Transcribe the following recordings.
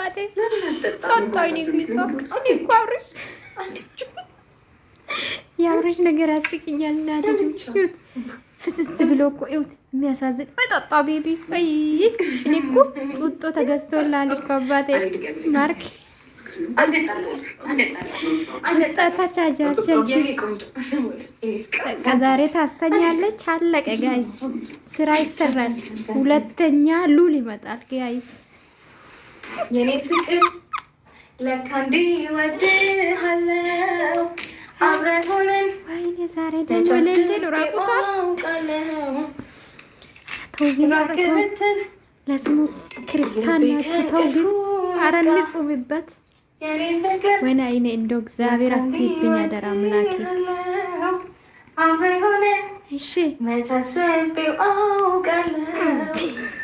አባቴ ጣጣኝ ንግሪቶ እኔ እኮ አብረሽ የአብረሽ ነገር አስቂኛል። እናቴ ይሁት ፍስስ ብሎ እኮ ይሁት የሚያሳዝን በጣጣ ቤቢ ወይ እኔ እኮ ጡጦ ተገዝቶላል እኮ አባቴ ማርክ ከዛሬ ታስተኛለች። አለቀ ጋይስ፣ ስራ ይሰራል። ሁለተኛ ሉል ይመጣል ጋይስ። የኔ ፍቅር ለካ እንዲህ እወድሃለሁ አብረን ሆነን። ወይኔ ዛሬ ደግሞ ለሌሉ ራቁቷል። ተው ግን ለስሙ ክርስቲያን ናችሁ። ተው ግን ኧረ እንጹምበት። ወይኔ አይኔ እንደው እግዚአብሔር አትይብኝ አደራ አምላኬ። እሺ መታሰቢው አውቃለሁ።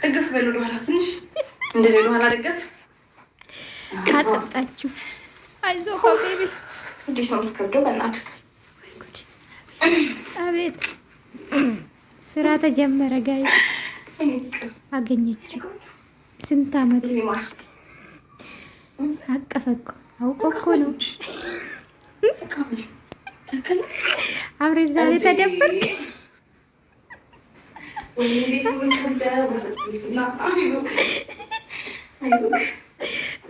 እግፍ በሉ ወደኋላ ትንሽ እንደዚህ ወደኋላ ደገፍ። አጠጣችሁ። አይዞህ እኮ ቤቢ እንዴት ነው የምትከብደው? በእናትህ አቤት ስራ ተጀመረ ጋይ። አገኘችው ስንት አመት አቀፈኩ። አውቆ እኮ ነው አብረሽ ዛሬ ተደፈርክ።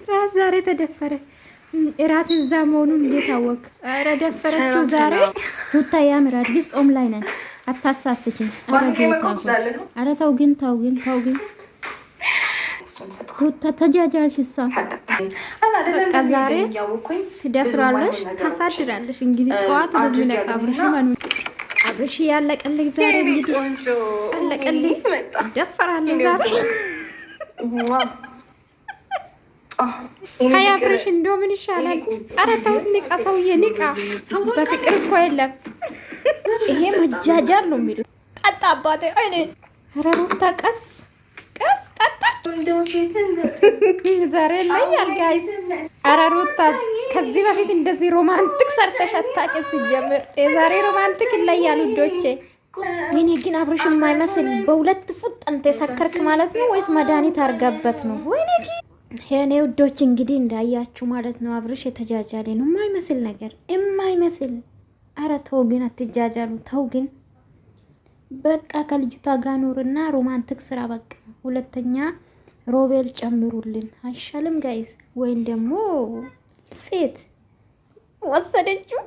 ራስ ዛሬ ተደፈረ። ራስ እዛ መሆኑን እንዴት አወቅ? ኧረ ደፈረችው ዛሬ። ሩታ ያምራል። ግን ጾም ላይ ነን፣ አታሳስችኝ። ኧረ ጌታ ኧረ ተው ግን ተው ግን ተው ግን ሩታ ተጃጃልሽ። እሷ በቃ ዛሬ ትደፍራለሽ፣ ታሳድራለሽ። እንግዲህ ጠዋት ነው የሚነቃ አብርሽ መኑ አብርሽ ያለቀልኝ ዛሬ እንግዲህ ያለቀልኝ ደፈራለሁ ዛሬ። ሀያ አብርሽ እንደው ምን ይሻላል? ኧረ ተው ንቃ፣ ሰውዬ ንቃ። በፍቅር እኮ የለም ይሄ መጃጃል ነው የሚሉት። ጠጣ አባቴ አይኔ። ኧረ ሩታ ቀስ ቀስ ጠጣ ዛሬ ይለያል ጋይስ። ኧረ ሩታ ከዚህ በፊት እንደዚህ ሮማንቲክ ሰርተሽ አታውቂም ሲጀምር። የዛሬ ሮማንቲክ ይለያል ውዶቼ። ወይኔ ግን አብርሽ የማይመስል በሁለት ፉጥ አንተ የሰከርክ ማለት ነው ወይስ መድኃኒት አርጋበት ነው? ወይኔ ግን የኔ ውዶች እንግዲህ እንዳያችሁ ማለት ነው። አብርሽ የተጃጃሌ ነው የማይመስል ነገር የማይመስል። ኧረ ተው ግን አትጃጃሉ፣ ተው ግን በቃ ከልጅቷ ጋር ኑርና ሮማንቲክ ስራ በቃ። ሁለተኛ ሮቤል ጨምሩልን አይሻልም ጋይስ? ወይም ደግሞ ሴት ወሰደችው